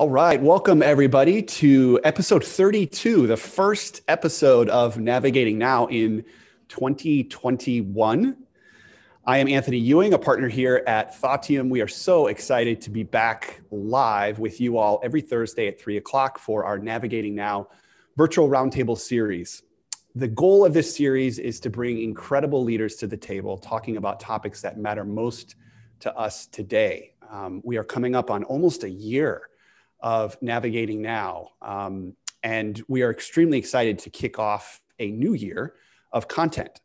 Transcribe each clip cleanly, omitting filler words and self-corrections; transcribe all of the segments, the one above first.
All right, welcome everybody to episode 32, the first episode of Navigating Now in 2021. I am Anthony Ewing, a partner here at Thoughtium. We are so excited to be back live with you all every Thursday at 3 o'clock for our Navigating Now virtual roundtable series. The goal of this series is to bring incredible leaders to the table, talking about topics that matter most to us today. We are coming up on almost a year of Navigating Now. And we are extremely excited to kick off a new year of content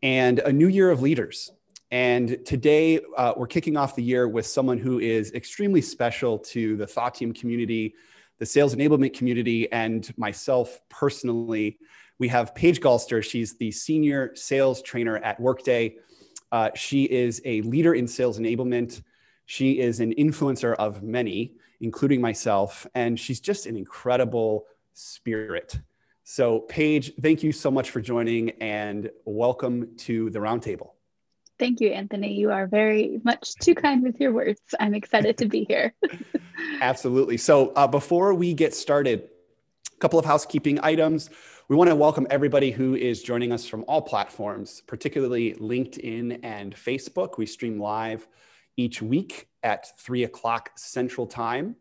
and a new year of leaders. And today we're kicking off the year with someone who is extremely special to the Thoughtium community, the Sales Enablement community, and myself personally. We have Paige Galster. She's the senior sales trainer at Workday. She is a leader in sales enablement. She is an influencer of many, including myself, and she's just an incredible spirit. So Paige, thank you so much for joining and welcome to the roundtable. Thank you, Anthony. You are very much too kind with your words. I'm excited to be here. Absolutely. So before we get started, a couple of housekeeping items. We want to welcome everybody who is joining us from all platforms, particularly LinkedIn and Facebook. We stream live each week at 3 o'clock Central Time.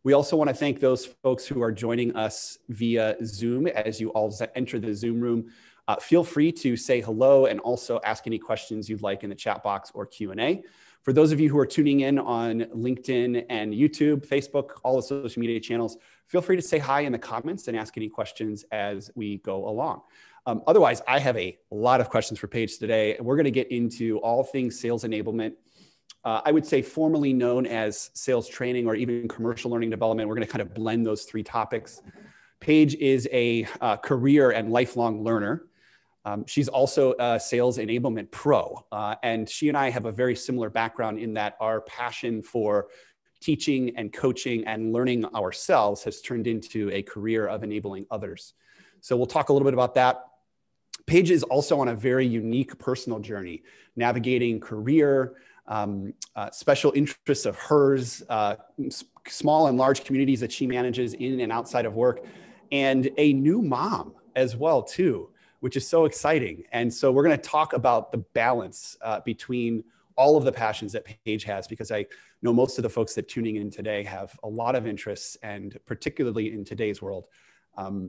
We also want to thank those folks who are joining us via Zoom. As you all enter the Zoom room, feel free to say hello and also ask any questions you'd like in the chat box or Q&A. For those of you who are tuning in on LinkedIn and YouTube, Facebook, all the social media channels, feel free to say hi in the comments and ask any questions as we go along. Otherwise, I have a lot of questions for Paige today. We're going to get into all things sales enablement. I would say formerly known as sales training or even commercial learning development. We're going to kind of blend those three topics. Paige is a career and lifelong learner. She's also a sales enablement pro. And she and I have a very similar background in that our passion for teaching and coaching and learning ourselves has turned into a career of enabling others. So we'll talk a little bit about that. Paige is also on a very unique personal journey, navigating career, special interests of hers, small and large communities that she manages in and outside of work, and a new mom as well too, which is so exciting. And so we're going to talk about the balance between all of the passions that Paige has, because I know most of the folks that tuning in today have a lot of interests, and particularly in today's world,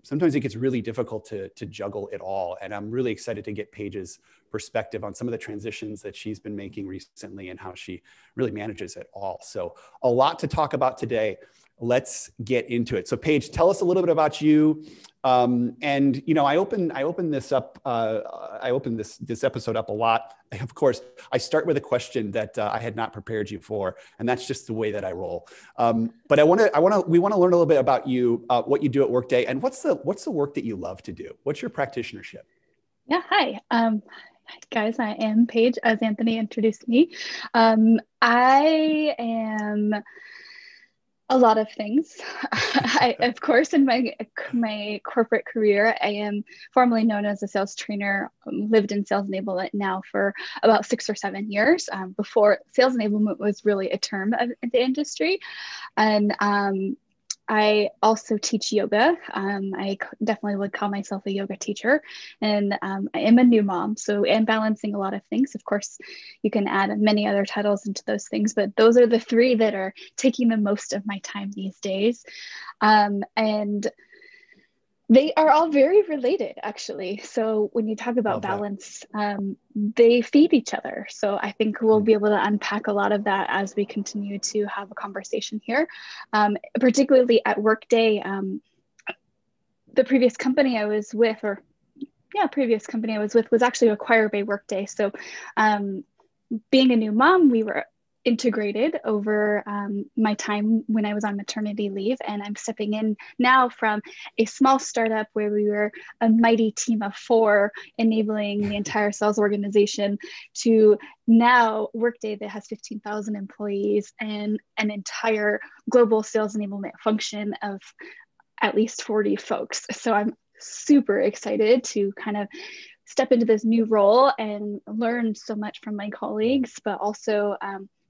sometimes it gets really difficult to juggle it all. And I'm really excited to get Paige's perspective on some of the transitions that she's been making recently and how she really manages it all. So a lot to talk about today. Let's get into it. So Paige, tell us a little bit about you. And you know, I open this up. I open this episode up a lot. Of course, I start with a question that I had not prepared you for, and that's just the way that I roll. But we want to learn a little bit about you, what you do at Workday, and what's the work that you love to do. What's your practitionership? Yeah, hi. Guys, I am Paige, as Anthony introduced me. I am a lot of things. Of course, in my corporate career, I am formerly known as a sales trainer, lived in sales enablement now for about 6 or 7 years, before sales enablement was really a term of the industry. And I also teach yoga. I definitely would call myself a yoga teacher, and I am a new mom. So I'm balancing a lot of things. Of course, you can add many other titles into those things, but those are the three that are taking the most of my time these days. And they are all very related, actually. So when you talk about balance, they feed each other. So I think we'll be able to unpack a lot of that as we continue to have a conversation here, particularly at Workday. The previous company I was with, was actually acquired by Workday. So being a new mom, we were integrated over my time when I was on maternity leave. And I'm stepping in now from a small startup where we were a mighty team of 4 enabling the entire sales organization to now Workday that has 15,000 employees and an entire global sales enablement function of at least 40 folks. So I'm super excited to kind of step into this new role and learn so much from my colleagues, but also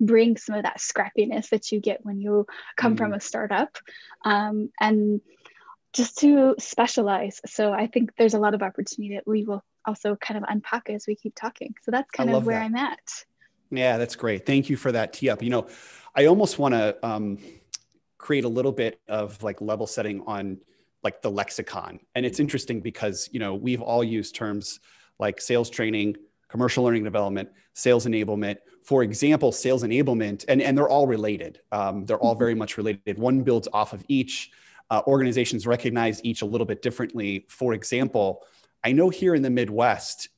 bring some of that scrappiness that you get when you come from a startup, and just to specialize. So I think there's a lot of opportunity that we will also kind of unpack as we keep talking. So that's kind of where I'm at. Yeah, that's great. Thank you for that tee up. I almost want to create a little bit of like level setting on like the lexicon. And it's interesting because, we've all used terms like sales training, commercial learning development, sales enablement. For example, sales enablement, and they're all related. They're all very much related. One builds off of each. Organizations recognize each a little bit differently. For example, I know here in the Midwest,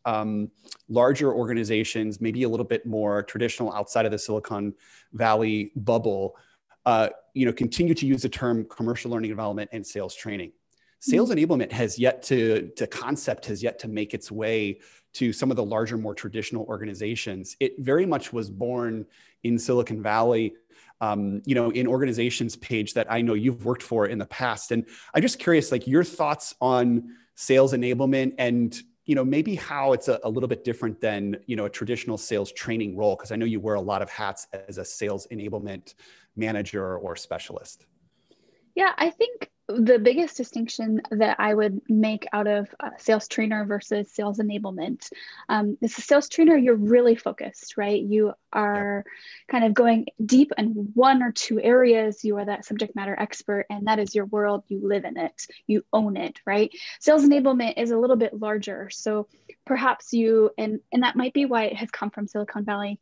larger organizations, maybe a little bit more traditional outside of the Silicon Valley bubble, continue to use the term commercial learning development and sales training. Sales enablement has yet to make its way to some of the larger, more traditional organizations. It very much was born in Silicon Valley, in organizations, Paige, that I know you've worked for in the past. And I'm just curious, like your thoughts on sales enablement and, maybe how it's a little bit different than, a traditional sales training role, because I know you wear a lot of hats as a sales enablement manager or specialist. Yeah, I think the biggest distinction that I would make out of sales trainer versus sales enablement is a sales trainer, you're really focused, right? You are kind of going deep in one or two areas. You are that subject matter expert, and that is your world. You live in it, you own it, right? Sales enablement is a little bit larger. So perhaps and that might be why it has come from Silicon Valley.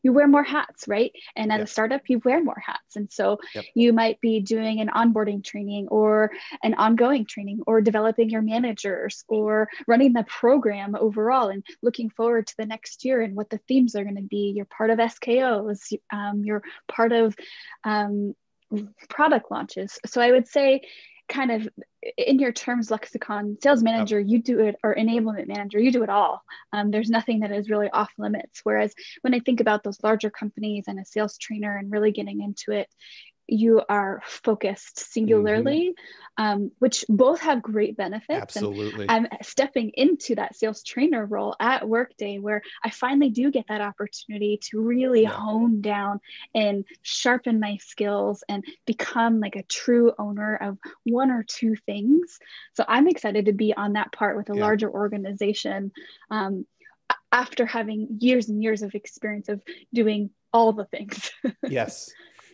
You wear more hats, right? And as a startup, you wear more hats. And so you might be doing an onboarding training or an ongoing training or developing your managers or running the program overall and looking forward to the next year and what the themes are going to be. You're part of SKOs, you're part of product launches. So I would say kind of in your terms lexicon, sales manager, you do it, or enablement manager, you do it all. There's nothing that is really off limits. Whereas when I think about those larger companies and a sales trainer and really getting into it, you are focused singularly, which both have great benefits. Absolutely. And I'm stepping into that sales trainer role at Workday, where I finally do get that opportunity to really hone down and sharpen my skills and become like a true owner of one or two things. So I'm excited to be on that part with a larger organization after having years and years of experience of doing all the things. Yes.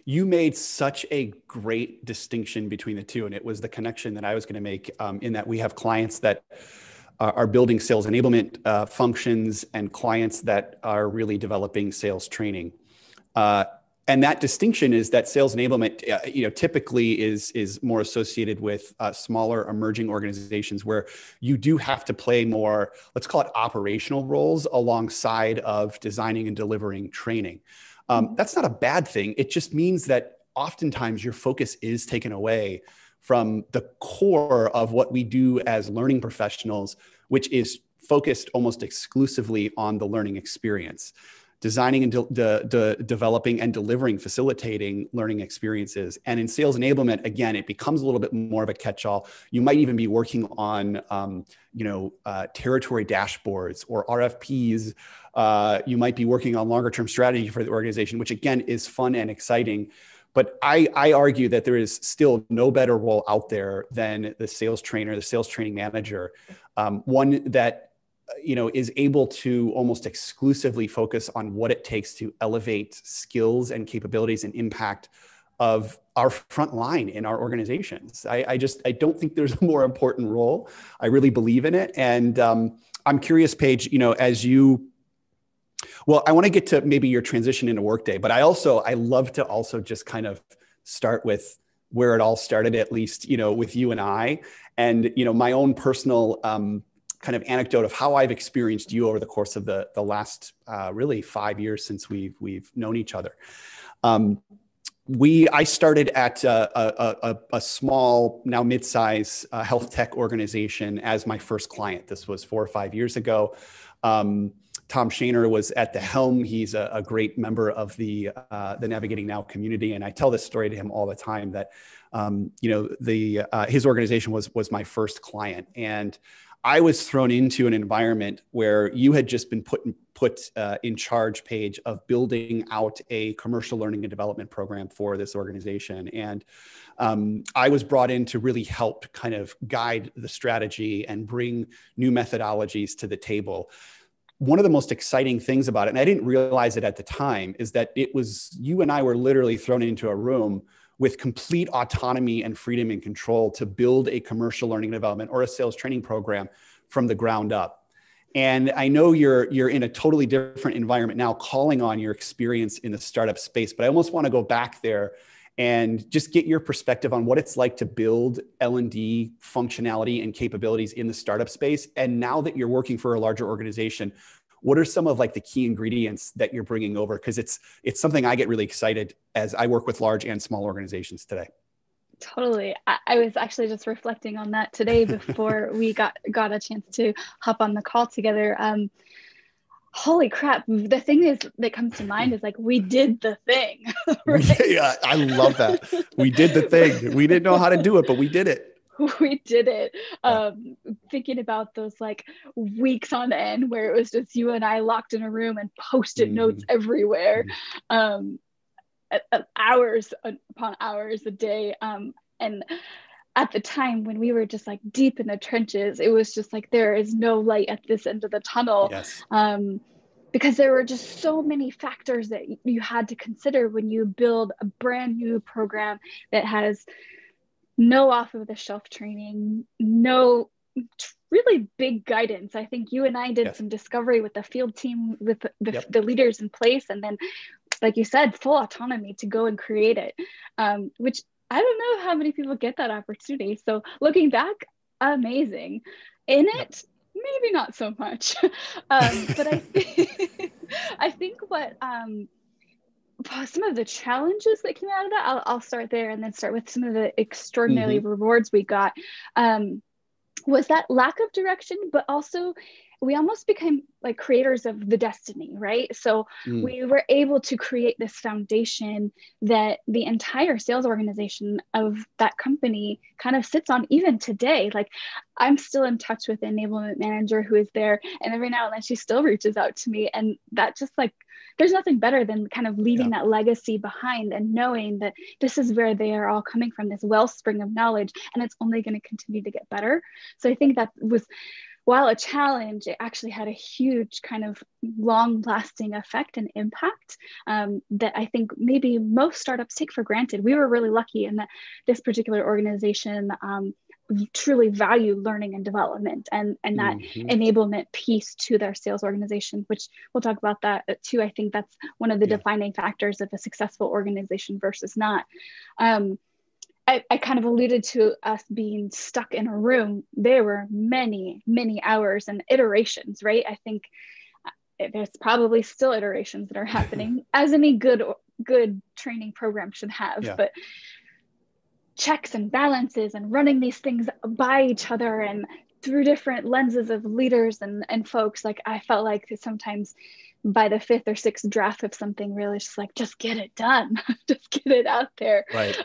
You made such a great distinction between the two. And it was the connection that I was going to make in that we have clients that are building sales enablement functions and clients that are really developing sales training. And that distinction is that sales enablement, typically is more associated with smaller emerging organizations where you do have to play more, let's call it operational roles alongside of designing and delivering training. That's not a bad thing. It just means that oftentimes your focus is taken away from the core of what we do as learning professionals, which is focused almost exclusively on the learning experience, designing and developing and delivering, facilitating learning experiences. And in sales enablement, again, it becomes a little bit more of a catch-all. You might even be working on, territory dashboards or RFPs. You might be working on longer-term strategy for the organization, which again is fun and exciting. But I argue that there is still no better role out there than the sales trainer, the sales training manager, one that is able to almost exclusively focus on what it takes to elevate skills and capabilities and impact of our front line in our organizations. I don't think there's a more important role. I really believe in it. And I'm curious, Paige, I want to get to maybe your transition into Workday, but I love to also just kind of start with where it all started, at least, with you and I, and, my own personal kind of anecdote of how I've experienced you over the course of the last really 5 years since we've known each other. I started at a small, now mid-size health tech organization as my first client. This was 4 or 5 years ago. Tom Shaner was at the helm. He's a great member of the Navigating Now community, and I tell this story to him all the time that his organization was my first client, and I was thrown into an environment where you had just been put in charge, Paige, of building out a commercial learning and development program for this organization. And I was brought in to really help kind of guide the strategy and bring new methodologies to the table. One of the most exciting things about it, and I didn't realize it at the time, is that it was you and I were literally thrown into a room with complete autonomy and freedom and control to build a commercial learning and development or a sales training program from the ground up. And I know you're in a totally different environment now, calling on your experience in the startup space, but I almost want to go back there and just get your perspective on what it's like to build L&D functionality and capabilities in the startup space. And now that you're working for a larger organization, what are some of like the key ingredients that you're bringing over? Because it's something I get really excited as I work with large and small organizations today. Totally. I was actually just reflecting on that today before we got a chance to hop on the call together. Holy crap. The thing is that comes to mind is like, we did the thing. Right? Yeah, I love that. We did the thing. We didn't know how to do it, but we did it. We did it. Thinking about those like weeks on end where it was just you and I locked in a room and post-it notes everywhere, hours upon hours a day. And at the time when we were just like deep in the trenches, it was just like, there is no light at this end of the tunnel. Yes. Because there were just so many factors that you had to consider when you build a brand new program that has no off of the shelf training, no really big guidance. I think you and I did some discovery with the field team, with the leaders in place. And then, like you said, full autonomy to go and create it, which I don't know how many people get that opportunity. So looking back, amazing. In it, maybe not so much. But I think what, some of the challenges that came out of that, I'll start there and then start with some of the extraordinary rewards we got, was that lack of direction, but also we almost became like creators of the destiny, right? So we were able to create this foundation that the entire sales organization of that company kind of sits on even today. Like I'm still in touch with the enablement manager who is there, and every now and then she still reaches out to me, and that just like, there's nothing better than kind of leaving that legacy behind and knowing that this is where they are all coming from, this wellspring of knowledge, and it's only going to continue to get better. So I think that was, while a challenge, it actually had a huge kind of long lasting effect and impact that I think maybe most startups take for granted. We were really lucky in that this particular organization truly value learning and development and that enablement piece to their sales organization, which we'll talk about that too. I think that's one of the defining factors of a successful organization versus not. I kind of alluded to us being stuck in a room. There were many, many hours and iterations, right? I think there's probably still iterations that are happening, as any good training program should have, but checks and balances and running these things by each other and through different lenses of leaders and folks. Like I felt like sometimes by the fifth or sixth draft of something, really just like, just get it done, just get it out there. Right.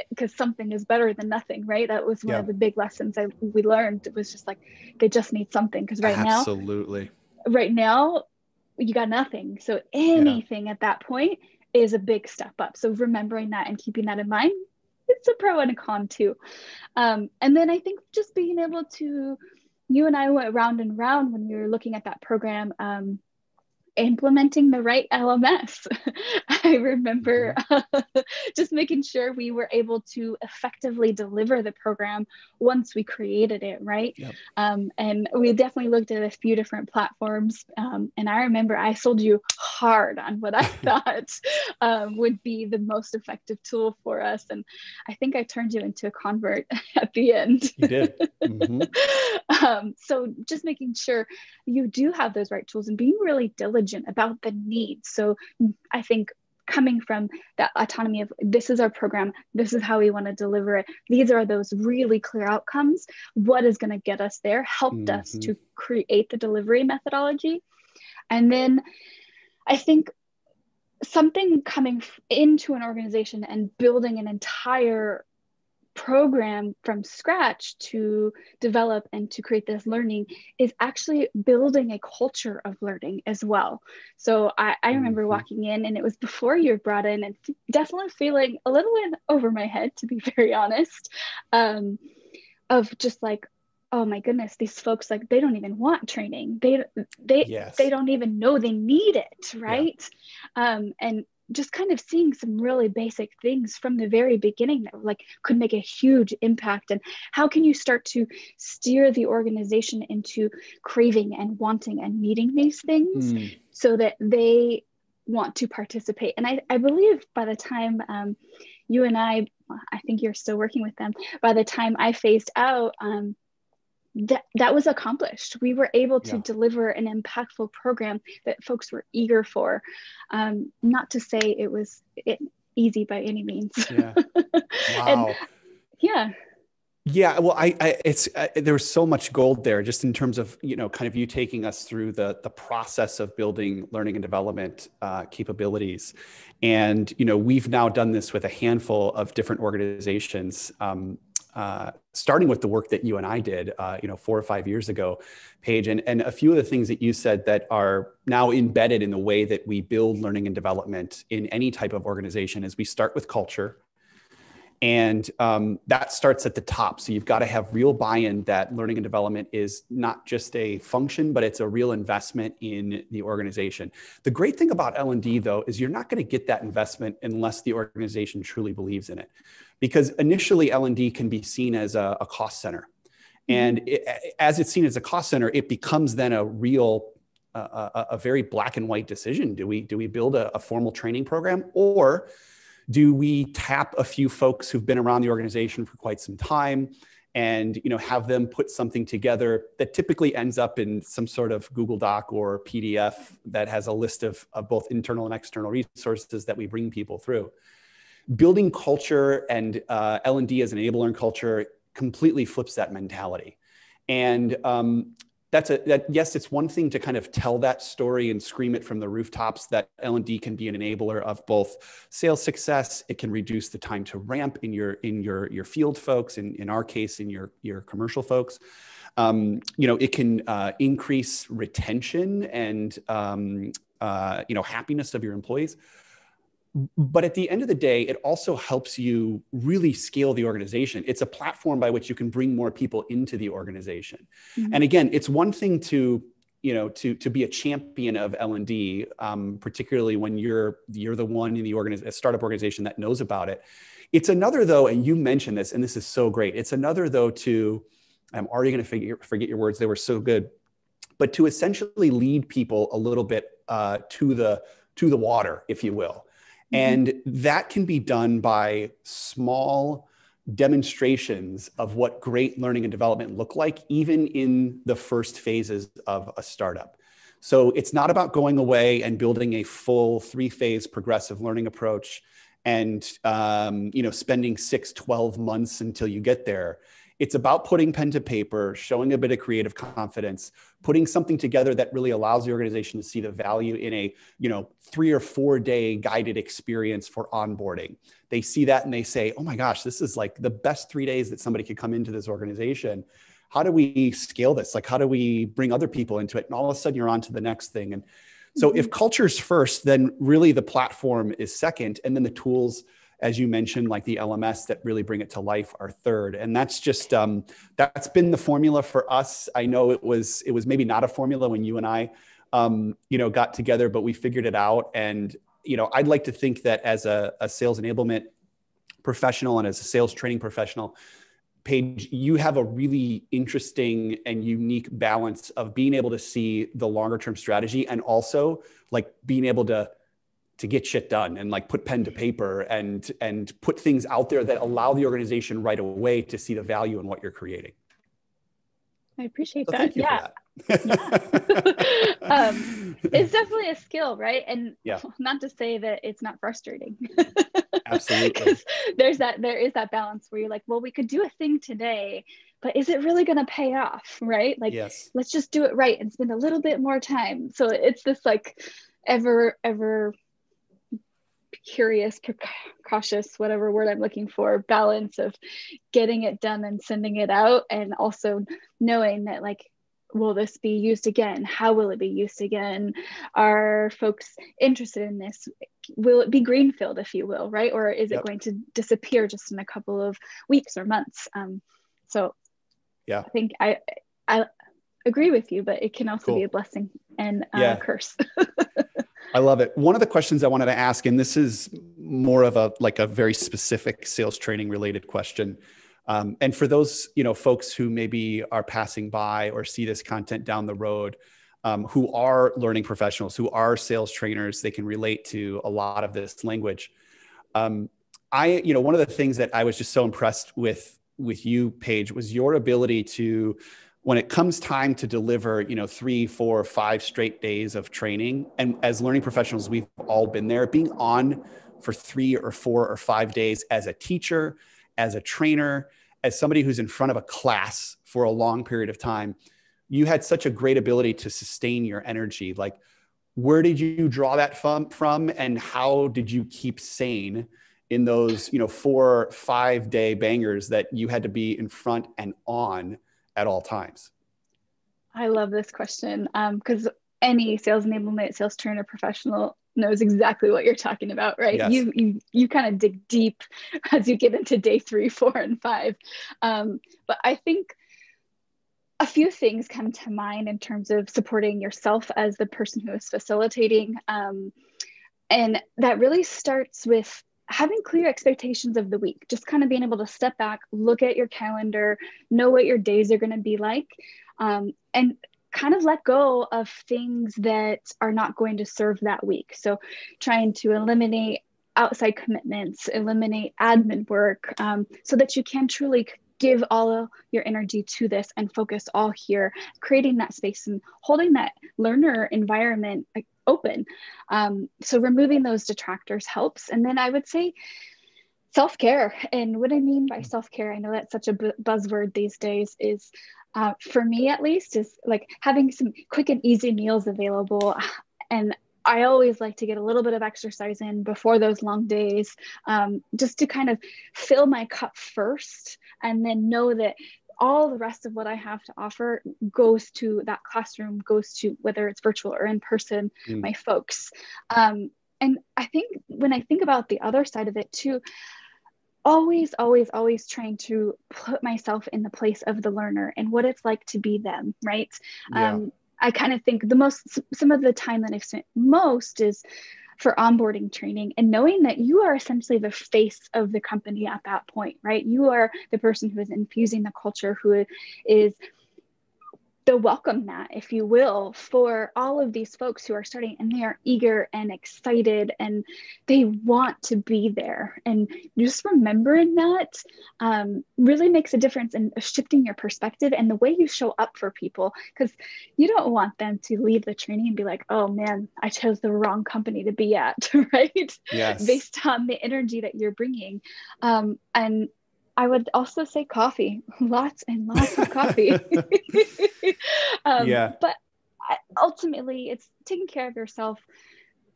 Because something is better than nothing, right? That was one of the big lessons we learned. It was just like, they just need something. Because right now, you got nothing. So anything at that point is a big step up. So remembering that and keeping that in mind, it's a pro and a con too. And then I think just being able to, you and I went round and round when we were looking at that program, implementing the right LMS. I remember just making sure we were able to effectively deliver the program once we created it, right? And we definitely looked at a few different platforms. And I remember I sold you hard on what I thought would be the most effective tool for us. And I think I turned you into a convert at the end. You did. So just making sure you do have those right tools and being really diligent about the needs. So I think coming from that autonomy of this is our program, this is how we want to deliver it, these are those really clear outcomes, what is going to get us there, helped us to create the delivery methodology. And then I think something coming into an organization and building an entire program from scratch to develop and to create this learning is actually building a culture of learning as well. So I remember walking in, and it was before you were brought in, and definitely feeling a little in over my head, to be very honest, of just like, oh my goodness, these folks, like, they don't even want training. They don't even know they need it, right? And just kind of seeing some really basic things from the very beginning that like could make a huge impact. And how can you start to steer the organization into craving and wanting and needing these things so that they want to participate? And I believe by the time you and I think you're still working with them, by the time I phased out, that was accomplished. We were able to deliver an impactful program that folks were eager for. Not to say it was easy by any means. Wow. Yeah. Well, there was so much gold there, just in terms of, kind of you taking us through the process of building learning and development capabilities. And, we've now done this with a handful of different organizations, starting with the work that you and I did, 4 or 5 years ago, Paige, and a few of the things that you said that are now embedded in the way that we build learning and development in any type of organization is we start with culture. And that starts at the top. So you've got to have real buy-in that learning and development is not just a function, but it's a real investment in the organization. The great thing about L&D, though, is you're not going to get that investment unless the organization truly believes in it. Because initially, L&D can be seen as a cost center. And as it's seen as a cost center, it becomes then a real, a very black and white decision. Do we build a formal training program, or do we tap a few folks who've been around the organization for quite some time and have them put something together that typically ends up in some sort of Google Doc or PDF that has a list of both internal and external resources that we bring people through? Building culture and L&D as an enabler and culture completely flips that mentality. And yes, it's one thing to kind of tell that story and scream it from the rooftops that L&D can be an enabler of both sales success. It can reduce the time to ramp in your field folks, in our case, in your commercial folks. It can increase retention and happiness of your employees. But at the end of the day, it also helps you really scale the organization. It's a platform by which you can bring more people into the organization. And again, it's one thing to be a champion of L&D, particularly when you're the one in the startup organization that knows about it. It's another, though, and you mentioned this, and this is so great. It's another, though, I'm already going to forget your words. They were so good, but to essentially lead people a little bit to the water, if you will. And that can be done by small demonstrations of what great learning and development look like, even in the first phases of a startup. So it's not about going away and building a full 3-phase progressive learning approach and spending 6-12 months until you get there. It's about putting pen to paper, showing a bit of creative confidence, putting something together that really allows the organization to see the value in a 3 or 4 day guided experience for onboarding. They see that and they say, oh my gosh, this is like the best 3 days that somebody could come into this organization. How do we scale this? Like, how do we bring other people into it? And all of a sudden you're on to the next thing. And so if culture's first, then really the platform is second. And then the tools, as you mentioned, like the LMS that really bring it to life, are third. And that's just, that's been the formula for us. I know it was maybe not a formula when you and I, got together, but we figured it out. And, I'd like to think that as a sales enablement professional and as a sales training professional, Paige, you have a really interesting and unique balance of being able to see the longer term strategy and also like being able to get shit done and like put pen to paper and put things out there that allow the organization right away to see the value in what you're creating. I appreciate that. Thank you for that. It's definitely a skill, right? And not to say that it's not frustrating. Absolutely. Because there is that balance where you're like, well, we could do a thing today, but is it really going to pay off, right? Like, let's just do it right and spend a little bit more time. So it's this like ever curious, cautious, whatever word I'm looking for, balance of getting it done and sending it out, and also knowing that, like, will this be used again? How will it be used again? Are folks interested in this? Will it be greenfield, if you will, right? Or is it going to disappear just in a couple of weeks or months? So I think I agree with you, but it can also be a blessing and a curse. I love it. One of the questions I wanted to ask, and this is more of a very specific sales training related question. And for those, folks who maybe are passing by or see this content down the road, who are learning professionals, who are sales trainers, they can relate to a lot of this language. One of the things that I was just so impressed with you, Paige, was your ability to, when it comes time to deliver, 3, 4, 5 straight days of training. And as learning professionals, we've all been there, being on for 3 or 4 or 5 days as a teacher, as a trainer, as somebody who's in front of a class for a long period of time. You had such a great ability to sustain your energy. Like, where did you draw that from, and how did you keep sane in those, 4 or 5 day bangers that you had to be in front and on at all times? I love this question, because any sales enablement, sales trainer professional knows exactly what you're talking about, right? Yes. You kind of dig deep as you get into day 3, 4, and 5. But I think a few things come to mind in terms of supporting yourself as the person who is facilitating. And that really starts with having clear expectations of the week, just kind of being able to step back, look at your calendar, know what your days are going to be like, and kind of let go of things that are not going to serve that week. So trying to eliminate outside commitments, eliminate admin work, so that you can truly give all of your energy to this and focus all here, creating that space and holding that learner environment open. So removing those detractors helps. And then I would say self-care. And what I mean by self-care, I know that's such a buzzword these days, is for me at least, is like having some quick and easy meals available. And I always like to get a little bit of exercise in before those long days, just to kind of fill my cup first, and then know that all the rest of what I have to offer goes to that classroom, goes to whether it's virtual or in person, my folks. And I think when I think about the other side of it too, always trying to put myself in the place of the learner and what it's like to be them, right? Yeah. I kind of think some of the time that I've spent most is for onboarding training, and knowing that you are essentially the face of the company at that point, right? You are the person who is infusing the culture, who is the welcome mat, if you will, for all of these folks who are starting, and they are eager and excited and they want to be there. And just remembering that really makes a difference in shifting your perspective and the way you show up for people, because you don't want them to leave the training and be like, oh man, I chose the wrong company to be at, right? Yes. Based on the energy that you're bringing. And I would also say coffee, lots and lots of coffee. But ultimately, it's taking care of yourself,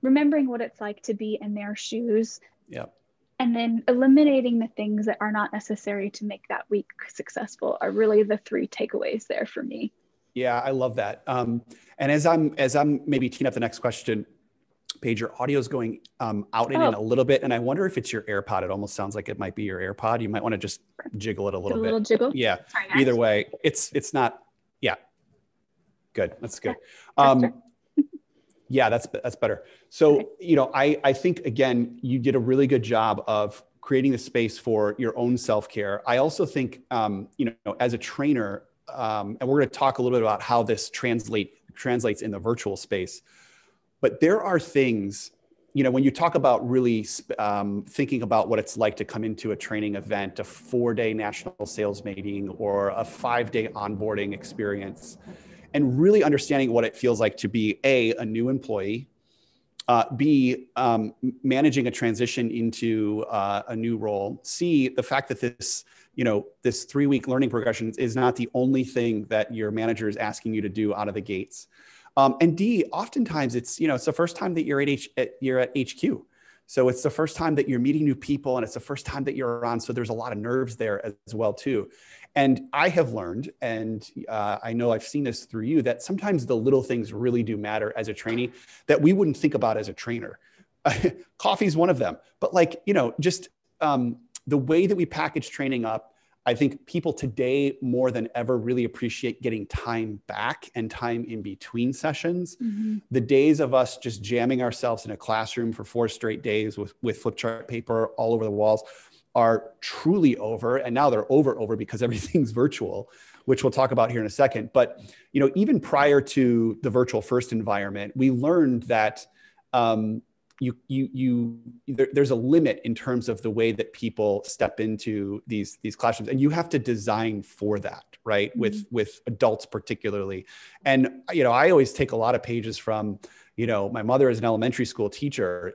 remembering what it's like to be in their shoes, and then eliminating the things that are not necessary to make that week successful are really the 3 takeaways there for me. Yeah, I love that. And as I'm maybe teeing up the next question, Paige, your audio is going out and in a little bit, and I wonder if it's your AirPod. It almost sounds like it might be your AirPod. You might want to just jiggle it a little bit. A little jiggle? Yeah. Sorry, either way, it's not. Yeah. Good. That's good. Yeah, that's better. So, okay. I think, again, you did a really good job of creating the space for your own self-care. I also think, as a trainer, and we're going to talk a little bit about how this translates in the virtual space. But there are things, when you talk about really thinking about what it's like to come into a training event, a 4-day national sales meeting, or a 5-day onboarding experience, and really understanding what it feels like to be a new employee, B, managing a transition into a new role, C, the fact that this 3-week learning progression is not the only thing that your manager is asking you to do out of the gates. And D, oftentimes it's the first time that you're at HQ. So it's the first time that you're meeting new people, and it's the first time that you're around. So there's a lot of nerves there as well too. And I have learned, and I know I've seen this through you, that sometimes the little things really do matter as a trainee that we wouldn't think about as a trainer. Coffee is one of them, but like, just the way that we package training up, I think people today more than ever really appreciate getting time back and time in between sessions. Mm-hmm. The days of us just jamming ourselves in a classroom for 4 straight days with flip chart paper all over the walls are truly over. And now they're over because everything's virtual, which we'll talk about here in a second. But, even prior to the virtual first environment, we learned that there's a limit in terms of the way that people step into these classrooms, and you have to design for that, right? Mm-hmm. With adults particularly. And, I always take a lot of pages from, my mother is an elementary school teacher.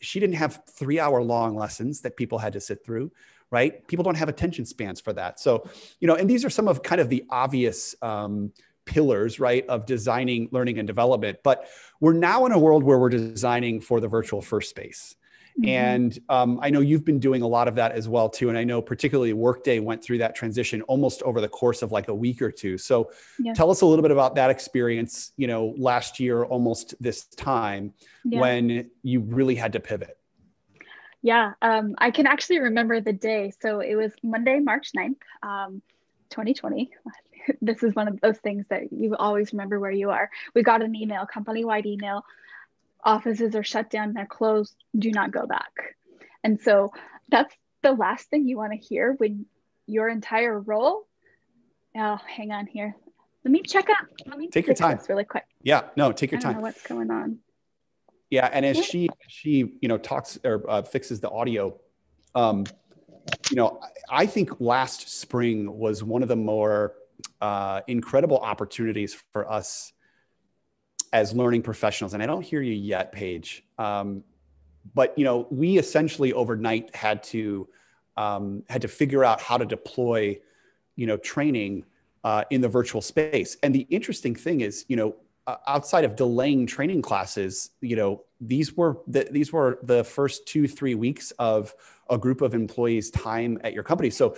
She didn't have 3-hour long lessons that people had to sit through, right? People don't have attention spans for that. So, and these are some of kind of the obvious pillars, right, of designing learning and development. But we're now in a world where we're designing for the virtual first space. Mm-hmm. And I know you've been doing a lot of that as well too. And I know particularly Workday went through that transition almost over the course of like a week or two. So tell us a little bit about that experience, last year, almost this time, when you really had to pivot. Yeah, I can actually remember the day. So it was Monday, March 9th, 2020. This is one of those things that you always remember where you are. We got an email, company-wide email. Offices are shut down, they're closed, do not go back. And so that's the last thing you want to hear when your entire role. Oh, hang on here. Let me check out. Let me take your time really quick. Yeah, no, take your time. I don't know what's going on. Yeah, and as she talks or fixes the audio, I think last spring was one of the more incredible opportunities for us as learning professionals. And I don't hear you yet, Paige. But we essentially overnight had to figure out how to deploy, training in the virtual space. And the interesting thing is, outside of delaying training classes, these were the first 2-3 weeks of a group of employees' time at your company. So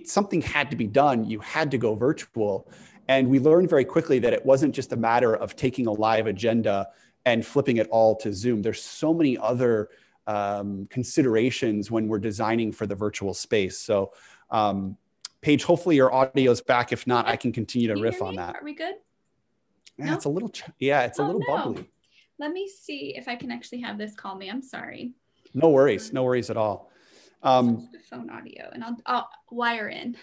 something had to be done. You had to go virtual. And we learned very quickly that it wasn't just a matter of taking a live agenda and flipping it all to Zoom. There's so many other considerations when we're designing for the virtual space. So Paige, hopefully your audio is back. If not, I can continue to riff on that. Are we good? Yeah, no? It's a little, it's a little bubbly. Let me see if I can actually have this call me. I'm sorry. No worries at all. The phone audio, and I'll wire in.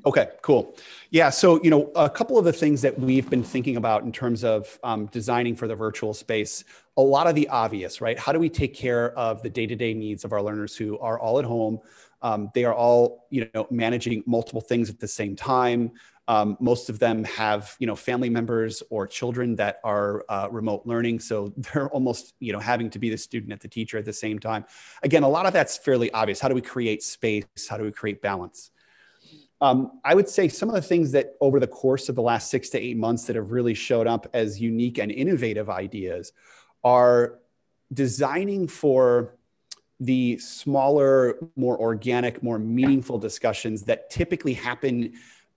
Okay, cool. Yeah, so a couple of the things that we've been thinking about in terms of designing for the virtual space, a lot of the obvious, right? How do we take care of the day-to-day needs of our learners who are all at home? They are all managing multiple things at the same time. Most of them have, family members or children that are remote learning. So they're almost, having to be the student and the teacher at the same time. Again, a lot of that's fairly obvious. How do we create space? How do we create balance? I would say some of the things that over the course of the last 6 to 8 months that have really showed up as unique and innovative ideas are designing for the smaller, more organic, more meaningful discussions that typically happen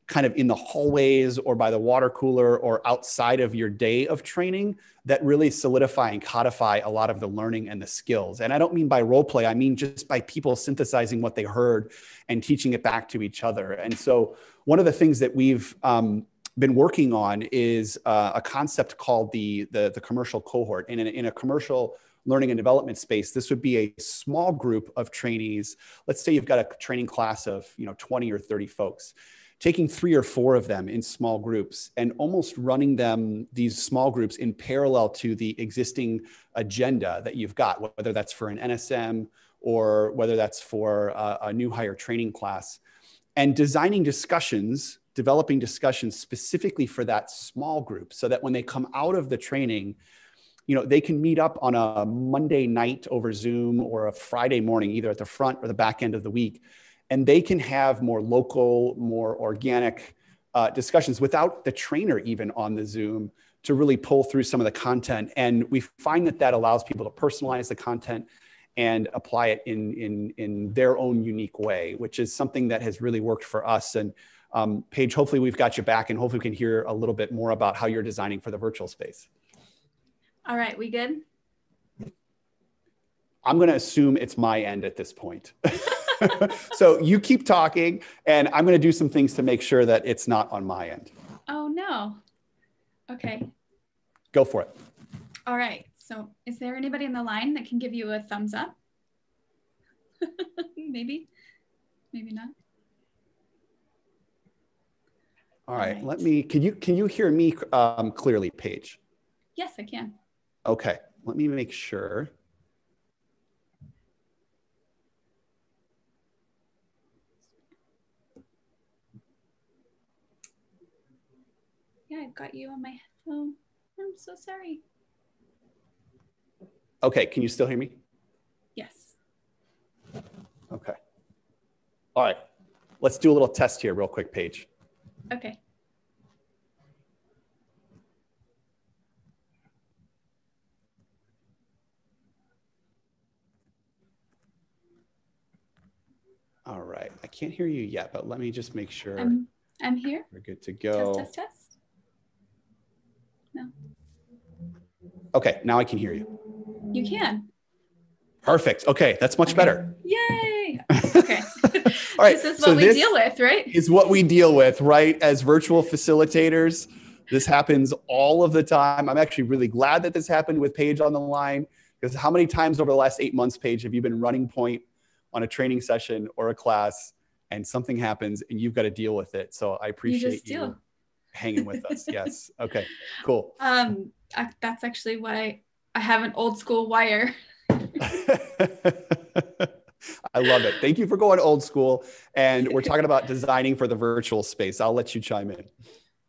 kind of in the hallways or by the water cooler or outside of your day of training that really solidify and codify a lot of the learning and the skills. And I don't mean by role play, I mean just by people synthesizing what they heard and teaching it back to each other. And so one of the things that we've been working on is a concept called the commercial cohort. And in a commercial learning and development space, this would be a small group of trainees. Let's say you've got a training class of 20 or 30 folks. Taking 3 or 4 of them in small groups and almost running these small groups in parallel to the existing agenda that you've got, whether that's for an NSM or whether that's for a new hire training class, and designing discussions, developing discussions specifically for that small group so that when they come out of the training, they can meet up on a Monday night over Zoom or a Friday morning, either at the front or the back end of the week. And they can have more local, more organic discussions without the trainer even on the Zoom to really pull through some of the content. And we find that allows people to personalize the content and apply it in their own unique way, which is something that has really worked for us. And Paige, hopefully we've got you back, and hopefully we can hear a little bit more about how you're designing for the virtual space. All right, we good? I'm going to assume it's my end at this point. So you keep talking, and I'm going to do some things to make sure that it's not on my end. Oh, no. Okay. Go for it. All right. So is there anybody in the line that can give you a thumbs up? Maybe not. All right. Can you hear me clearly, Paige? Yes, I can. Okay. Let me make sure. Yeah, I've got you on my headphone. I'm so sorry. Okay. Can you still hear me? Yes. Okay. All right. Let's do a little test here real quick, Paige. Okay. All right. I can't hear you yet, but let me just make sure. I'm here. We're good to go. Test. No. Okay. Now I can hear you. You can. Perfect. Okay. That's much better. Yay. Okay. All right. This is what we deal with, right? Is what we deal with, right? As virtual facilitators, this happens all of the time. I'm actually really glad that this happened with Paige on the line, because how many times over the last 8 months, Paige, have you been running point on a training session or a class and something happens and you've got to deal with it? So I appreciate you hanging with us. Yes. Okay, cool. That's actually why I have an old school wire. I love it. Thank you for going old school. And we're talking about designing for the virtual space. I'll let you chime in.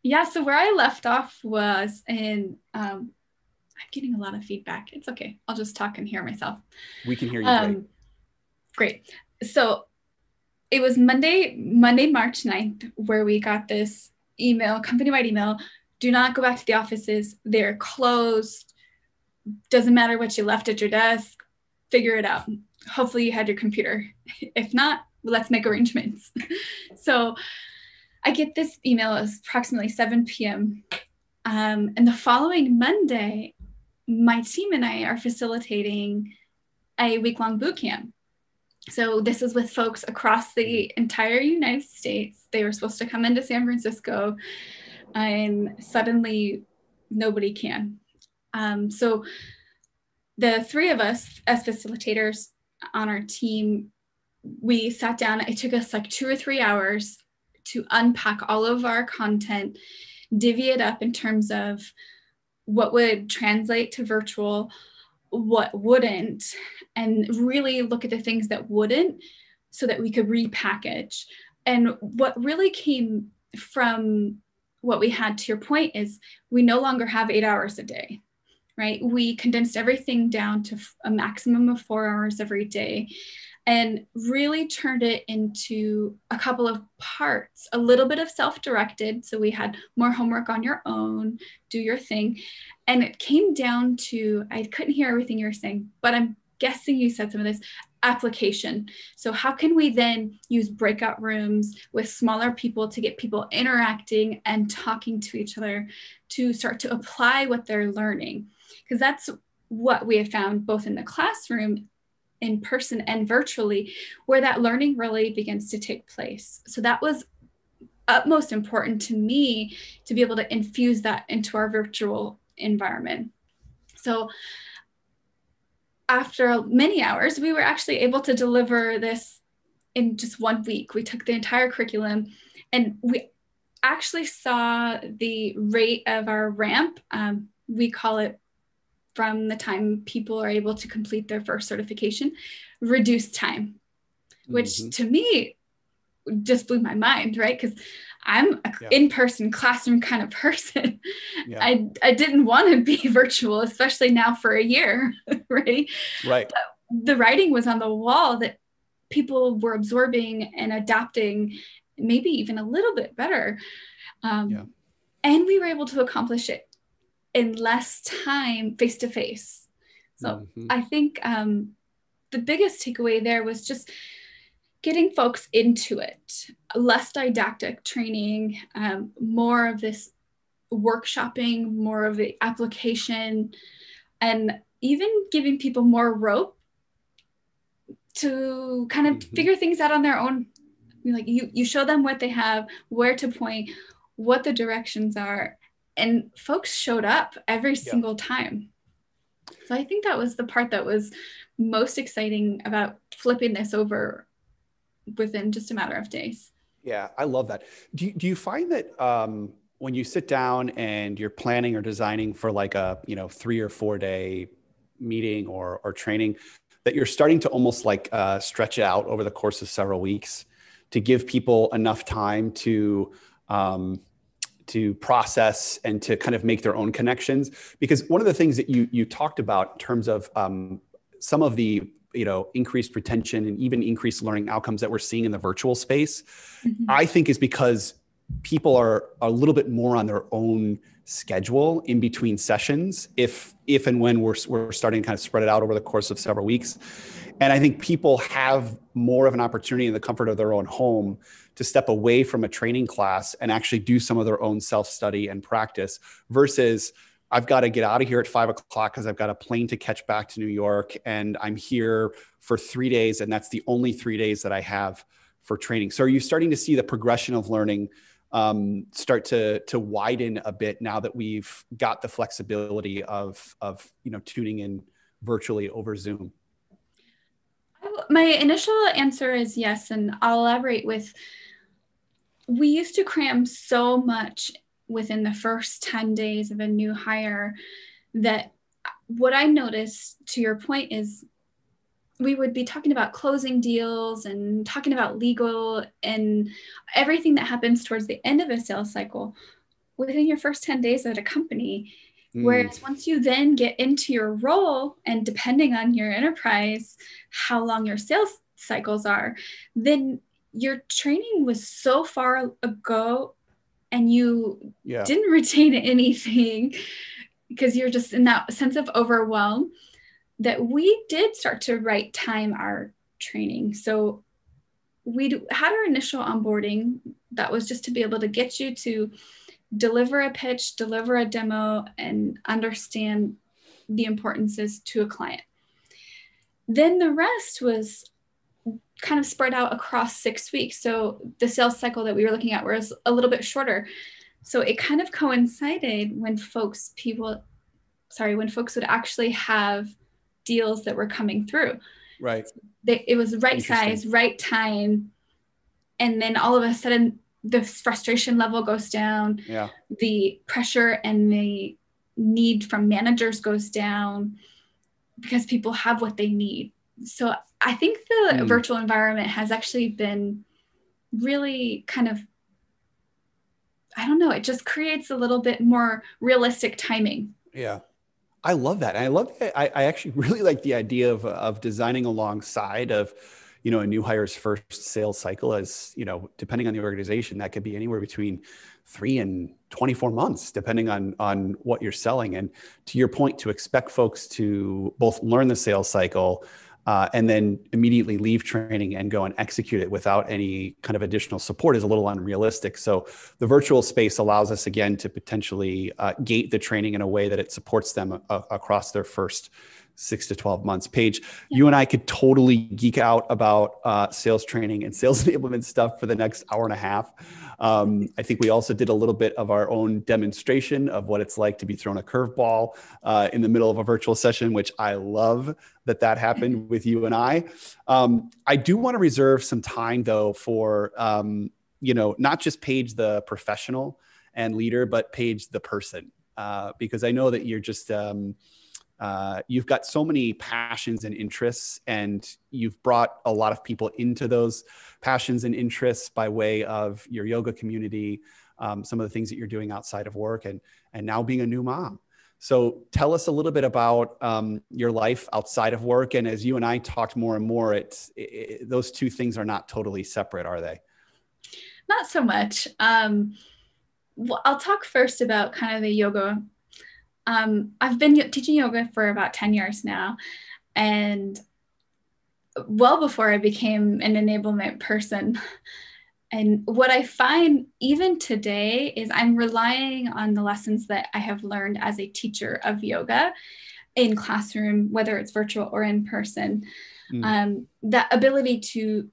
Yeah. So where I left off was in, I'm getting a lot of feedback. It's okay. I'll just talk and hear myself. We can hear you great. So it was Monday, March 9th, where we got this email, company-wide email. Do not go back to the offices. They're closed. Doesn't matter what you left at your desk. Figure it out. Hopefully you had your computer. If not, let's make arrangements. So I get this email. It's approximately 7 p.m. And the following Monday, my team and I are facilitating a week-long boot camp. So this is with folks across the entire United States. They were supposed to come into San Francisco, and suddenly nobody can. So the three of us as facilitators on our team, we sat down. It took us like 2 or 3 hours to unpack all of our content, divvy it up in terms of what would translate to virtual, what wouldn't, and really look at the things that wouldn't so that we could repackage. And what really came from what we had, to your point, is we no longer have 8 hours a day, right? We condensed everything down to a maximum of 4 hours every day and really turned it into a couple of parts, a little bit of self-directed. So we had more homework on your own, do your thing. And it came down to, I couldn't hear everything you were saying, but I'm guessing you said some of this, application. So how can we then use breakout rooms with smaller people to get people interacting and talking to each other to start to apply what they're learning? Because that's what we have found both in the classroom, in person and virtually, where that learning really begins to take place. So that was utmost important to me, to be able to infuse that into our virtual environment. So after many hours, we were actually able to deliver this in just 1 week. We took the entire curriculum and we actually saw the rate of our ramp. We call it, from the time people are able to complete their first certification, reduced time, which to me just blew my mind, right? Because I'm an in-person classroom kind of person. Yeah. I didn't want to be virtual, especially now for a year, right? Right. But the writing was on the wall that people were absorbing and adapting, maybe even a little bit better. And we were able to accomplish it in less time face-to-face. So I think the biggest takeaway there was just getting folks into it, less didactic training, more of this workshopping, more of the application, and even giving people more rope to kind of figure things out on their own. Like you show them what they have, where to point, what the directions are, and folks showed up every single time. So I think that was the part that was most exciting about flipping this over within just a matter of days. Yeah, I love that. Do you find that when you sit down and you're planning or designing for like a 3 or 4 day meeting or training, that you're starting to almost like stretch it out over the course of several weeks to give people enough time to process and to kind of make their own connections? Because one of the things that you talked about in terms of some of the increased retention and even increased learning outcomes that we're seeing in the virtual space, I think is because people are a little bit more on their own schedule in between sessions, if and when we're starting to kind of spread it out over the course of several weeks. And I think people have more of an opportunity in the comfort of their own home to step away from a training class and actually do some of their own self-study and practice, versus I've got to get out of here at 5 o'clock because I've got a plane to catch back to New York, and I'm here for 3 days, and that's the only 3 days that I have for training. So are you starting to see the progression of learning start to widen a bit now that we've got the flexibility of tuning in virtually over Zoom? My initial answer is yes, and I'll elaborate with, we used to cram so much within the first 10 days of a new hire that what I noticed, to your point, is we would be talking about closing deals and talking about legal and everything that happens towards the end of a sales cycle within your first 10 days at a company. Whereas once you then get into your role, and depending on your enterprise, how long your sales cycles are, then your training was so far ago and you didn't retain anything because you're just in that sense of overwhelm, that we did start to right time our training. So we had our initial onboarding that was just to be able to get you to deliver a pitch, deliver a demo, and understand the importances to a client. Then the rest was kind of spread out across 6 weeks. So the sales cycle that we were looking at was a little bit shorter. So it kind of coincided when folks would actually have deals that were coming through. Right. It was right size, right time. And then all of a sudden, the frustration level goes down. Yeah. The pressure and the need from managers goes down because people have what they need. So I think the virtual environment has actually been really kind of, I don't know, it just creates a little bit more realistic timing. Yeah. I love that. And I love that. I actually really like the idea of designing alongside of, a new hire's first sales cycle, as, depending on the organization, that could be anywhere between 3 and 24 months, depending on what you're selling. And to your point, to expect folks to both learn the sales cycle and then immediately leave training and go and execute it without any kind of additional support is a little unrealistic. So the virtual space allows us, again, to potentially gate the training in a way that it supports them across their first 6 to 12 months. Paige, you and I could totally geek out about sales training and sales enablement stuff for the next hour and a half. I think we also did a little bit of our own demonstration of what it's like to be thrown a curveball in the middle of a virtual session, which I love that happened with you and I. I do want to reserve some time, though, for, not just Paige, the professional and leader, but Paige, the person, because I know that you're just... you've got so many passions and interests, and you've brought a lot of people into those passions and interests by way of your yoga community, some of the things that you're doing outside of work, and now being a new mom. So tell us a little bit about your life outside of work. And as you and I talked more and more, those two things are not totally separate, are they? Not so much. Well, I'll talk first about kind of the yoga. I've been teaching yoga for about 10 years now. And well before I became an enablement person. And what I find even today is I'm relying on the lessons that I have learned as a teacher of yoga in classroom, whether it's virtual or in person. That ability to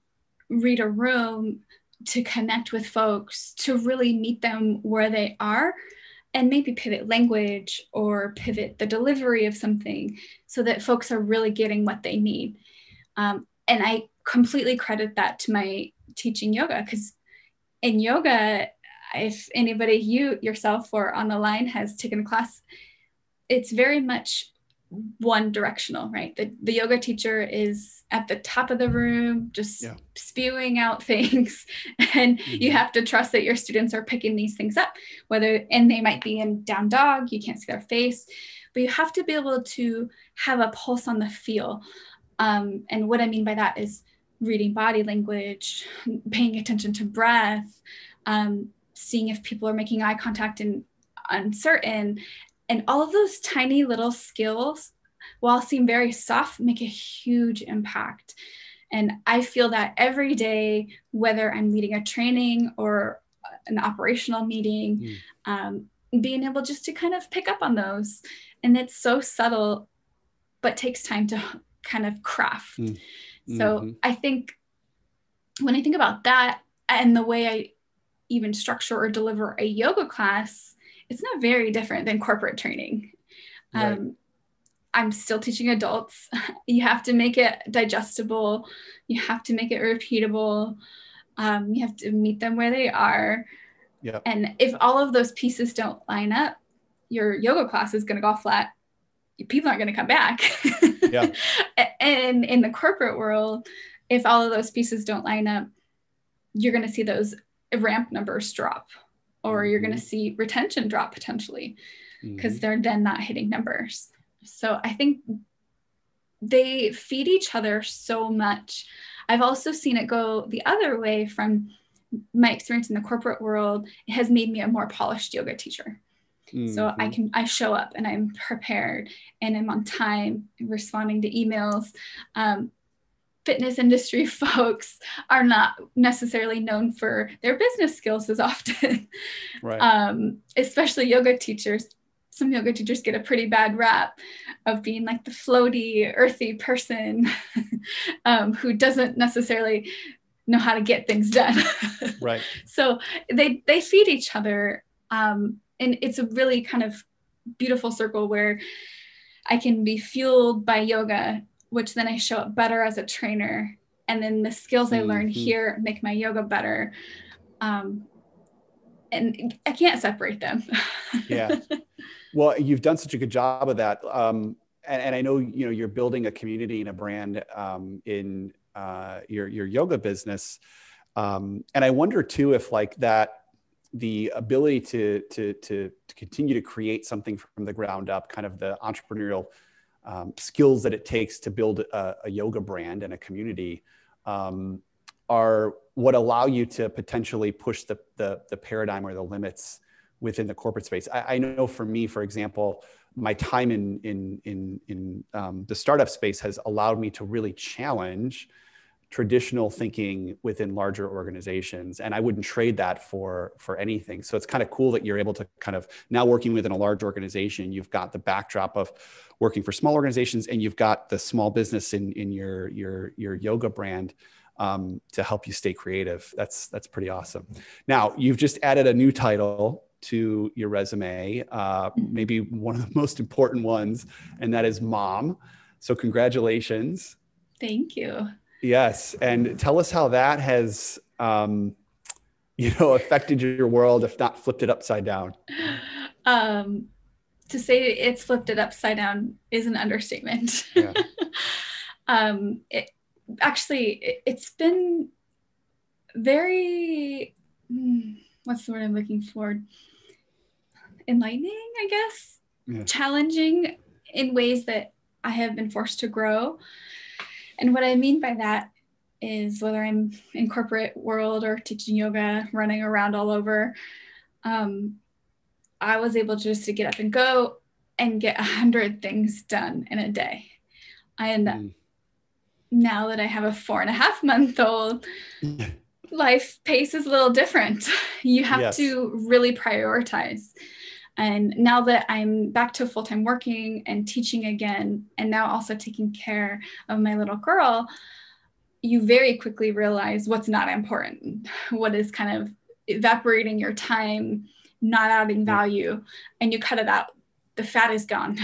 read a room, to connect with folks, to really meet them where they are, and maybe pivot language or pivot the delivery of something so that folks are really getting what they need. And I completely credit that to my teaching yoga, because in yoga, if anybody, you yourself or on the line has taken a class, it's very much one directional, right? The yoga teacher is at the top of the room, just spewing out things. And you have to trust that your students are picking these things up, and they might be in down dog, you can't see their face, but you have to be able to have a pulse on the feel. And what I mean by that is reading body language, paying attention to breath, seeing if people are making eye contact and uncertain. And all of those tiny little skills, while seem very soft, make a huge impact. And I feel that every day, whether I'm leading a training or an operational meeting, being able just to kind of pick up on those. And it's so subtle, but takes time to kind of craft. So I think when I think about that and the way I even structure or deliver a yoga class, it's not very different than corporate training. Right. I'm still teaching adults. You have to make it digestible. You have to make it repeatable. You have to meet them where they are. Yep. And if all of those pieces don't line up, your yoga class is going to go flat. People aren't going to come back. Yeah. And in the corporate world, if all of those pieces don't line up, you're going to see those ramp numbers drop, or you're going to see retention drop potentially because they're then not hitting numbers. So I think they feed each other so much. I've also seen it go the other way. From my experience in the corporate world, it has made me a more polished yoga teacher. So I show up and I'm prepared and I'm on time, responding to emails. Fitness industry folks are not necessarily known for their business skills as often, right? Especially yoga teachers. Some yoga teachers get a pretty bad rap of being like the floaty, earthy person who doesn't necessarily know how to get things done. Right. So they feed each other. And it's a really kind of beautiful circle where I can be fueled by yoga, which then I show up better as a trainer. And then the skills I learn here make my yoga better. And I can't separate them. Yeah. Well, you've done such a good job of that. And I know, you're building a community and a brand in your yoga business. And I wonder too, if like that, the ability to continue to create something from the ground up, kind of the entrepreneurial skills that it takes to build a yoga brand and a community, are what allow you to potentially push the paradigm or the limits within the corporate space. I know for me, for example, my time in the startup space has allowed me to really challenge traditional thinking within larger organizations. And I wouldn't trade that for anything. So it's kind of cool that you're able to kind of, now working within a large organization, you've got the backdrop of working for small organizations, and you've got the small business in your yoga brand to help you stay creative. That's pretty awesome. Now, you've just added a new title to your resume, maybe one of the most important ones, and that is mom. So congratulations. Thank you. Yes. And tell us how that has, affected your world, if not flipped it upside down. To say it's flipped it upside down is an understatement. Yeah. It's been very, what's the word I'm looking for? Enlightening, I guess. Yeah. Challenging in ways that I have been forced to grow. And what I mean by that is, whether I'm in corporate world or teaching yoga, running around all over, I was able just to get up and go and get 100 things done in a day. And now that I have a 4.5-month-old, life pace is a little different. You have Yes. to really prioritize. And now that I'm back to full-time working and teaching again, and now also taking care of my little girl, you very quickly realize what's not important, what is kind of evaporating your time, not adding value, and you cut it out. The fat is gone.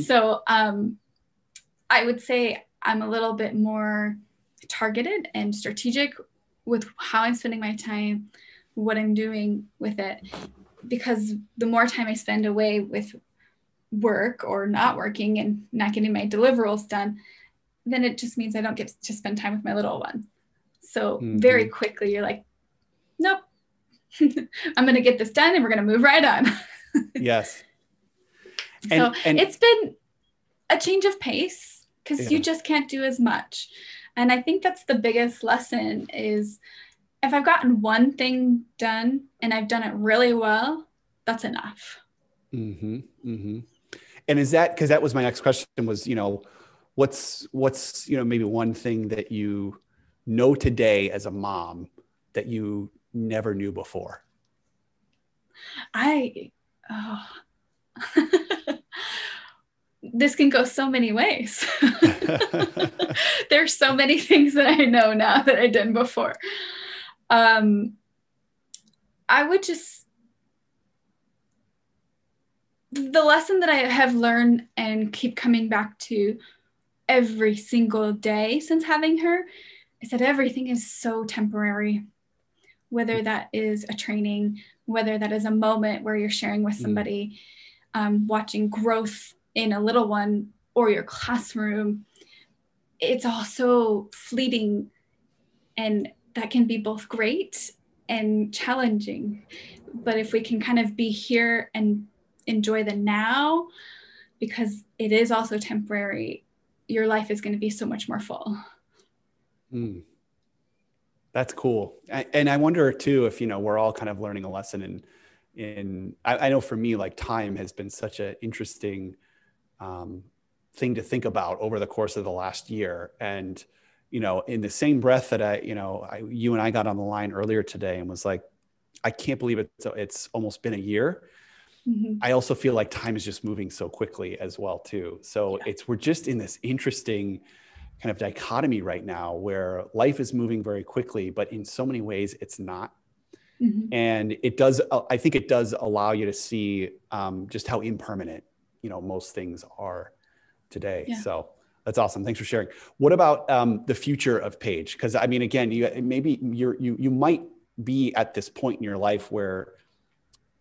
So I would say I'm a little bit more targeted and strategic with how I'm spending my time, what I'm doing with it, because the more time I spend away with work or not working and not getting my deliverables done, then it just means I don't get to spend time with my little one. So very quickly you're like, nope, I'm going to get this done and we're going to move right on. Yes. And it's been a change of pace because you just can't do as much. And I think that's the biggest lesson is if I've gotten one thing done and I've done it really well, that's enough. And is that, because that was my next question was, what's, maybe one thing that you know today as a mom that you never knew before? This can go so many ways. There's so many things that I know now that I didn't before. I would just, the lesson that I have learned and keep coming back to every single day since having her is that everything is so temporary, whether that is a training, whether that is a moment where you're sharing with somebody, watching growth in a little one or your classroom. It's also fleeting, and that can be both great and challenging. But if we can kind of be here and enjoy the now, because it is also temporary, your life is going to be so much more full. That's cool. And I wonder too, if, we're all kind of learning a lesson I know for me, like time has been such an interesting thing to think about over the course of the last year. And, in the same breath that you and I got on the line earlier today and was like, I can't believe it's almost been a year. I also feel like time is just moving so quickly as well too. So we're just in this interesting kind of dichotomy right now where life is moving very quickly, but in so many ways it's not. And I think it does allow you to see just how impermanent, most things are today. Yeah. So that's awesome. Thanks for sharing. What about the future of Paige? Because I mean, again, you might be at this point in your life where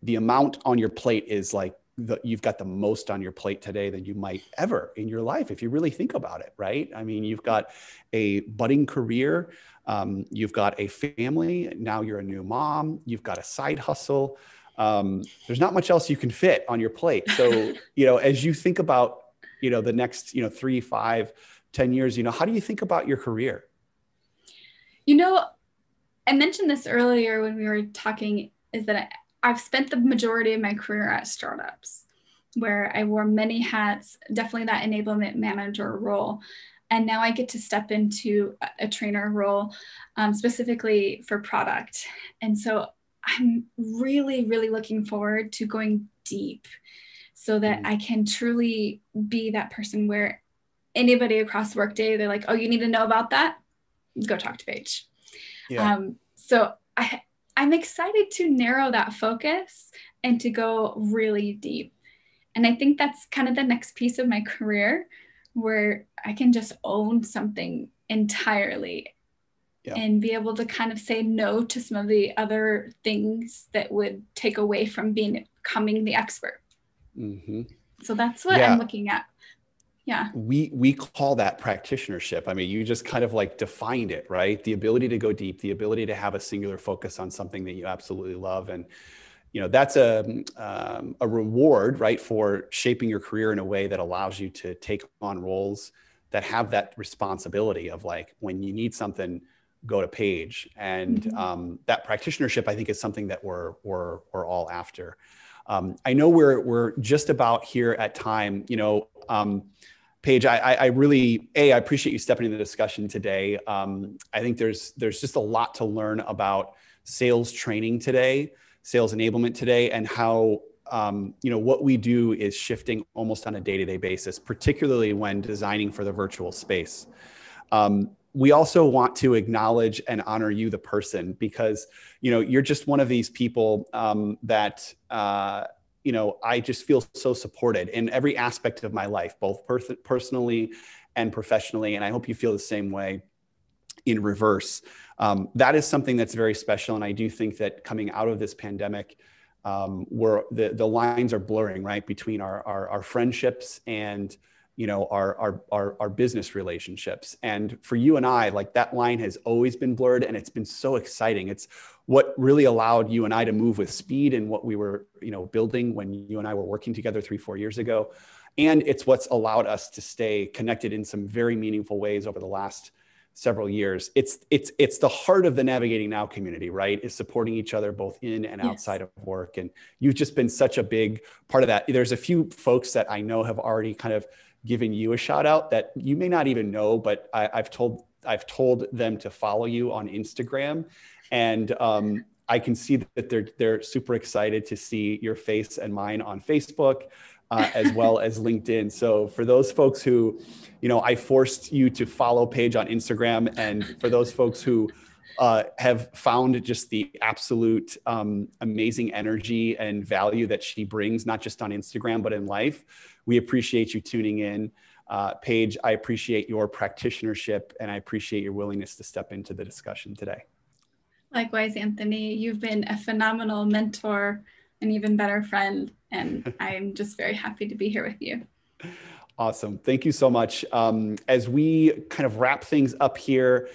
the amount on your plate is like you've got the most on your plate today than you might ever in your life, if you really think about it, right? I mean, you've got a budding career, you've got a family, now you're a new mom, you've got a side hustle. There's not much else you can fit on your plate. So, as you think about, the next, 3, 5, 10 years, how do you think about your career? I mentioned this earlier when we were talking, is that I've spent the majority of my career at startups where I wore many hats, definitely that enablement manager role. And now I get to step into a trainer role, specifically for product. And so I'm really, really looking forward to going deep so that I can truly be that person where anybody across Workday, they're like, oh, you need to know about that? Go talk to Paige. Yeah. So I'm excited to narrow that focus and to go really deep. And I think that's kind of the next piece of my career where I can just own something entirely and be able to kind of say no to some of the other things that would take away from becoming the expert. So that's what I'm looking at. Yeah. We call that practitionership. I mean, you just kind of like defined it, right? The ability to go deep, the ability to have a singular focus on something that you absolutely love. And, that's a reward, right? For shaping your career in a way that allows you to take on roles that have that responsibility of like, when you need something, go to Paige. And that practitionership, I think, is something that we're all after. I know we're just about here at time, Paige, I really, I appreciate you stepping into the discussion today. I think there's just a lot to learn about sales training today, sales enablement today, and how what we do is shifting almost on a day-to-day basis, particularly when designing for the virtual space. We also want to acknowledge and honor you, the person, because you're just one of these people that I just feel so supported in every aspect of my life, both personally and professionally. And I hope you feel the same way in reverse. That is something that's very special. And I do think that coming out of this pandemic, where the lines are blurring, right, between our friendships and our business relationships. And for you and I, like, that line has always been blurred, and it's been so exciting. It's what really allowed you and I to move with speed in what we were, building when you and I were working together 3-4 years ago. And it's what's allowed us to stay connected in some very meaningful ways over the last several years. It's the heart of the Navigating Now community, right? Is supporting each other both in and outside of work. And you've just been such a big part of that. There's a few folks that I know have already kind of given you a shout out that you may not even know, but I've told them to follow you on Instagram. And I can see that they're super excited to see your face and mine on Facebook, as well as LinkedIn. So for those folks who, I forced you to follow Paige on Instagram, and for those folks who have found just the absolute amazing energy and value that she brings, not just on Instagram, but in life, we appreciate you tuning in. Paige, I appreciate your practitionership, and I appreciate your willingness to step into the discussion today. Likewise, Anthony, you've been a phenomenal mentor, an even better friend, and I'm just very happy to be here with you. Awesome. Thank you so much. As we kind of wrap things up here,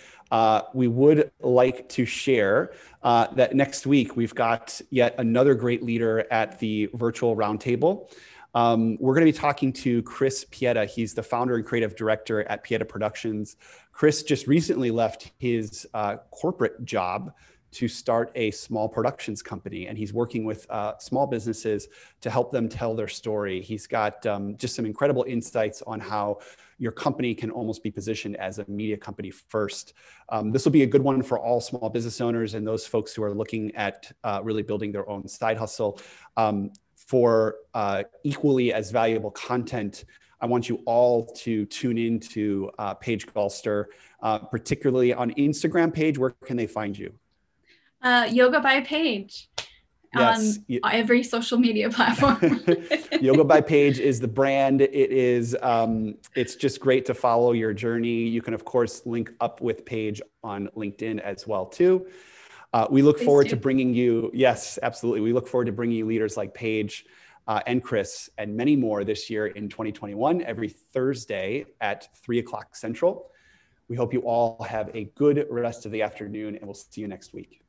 we would like to share that next week we've got yet another great leader at the virtual roundtable. We're going to be talking to Chris Pieta. He's the founder and creative director at Pieta Productions. Chris just recently left his corporate job to start a small productions company, and he's working with small businesses to help them tell their story. He's got just some incredible insights on how your company can almost be positioned as a media company first. This will be a good one for all small business owners and those folks who are looking at really building their own side hustle. For equally as valuable content, I want you all to tune in to Paige Galster, particularly on Instagram. Paige, where can they find you? Yoga by Paige. Yes. On every social media platform. Yoga by Paige is the brand. It is, it's just great to follow your journey. You can, of course, link up with Paige on LinkedIn as well, too. We look forward to bringing you, yes, absolutely. We look forward to bringing you leaders like Paige and Chris and many more this year in 2021, every Thursday at 3:00 Central. We hope you all have a good rest of the afternoon, and we'll see you next week.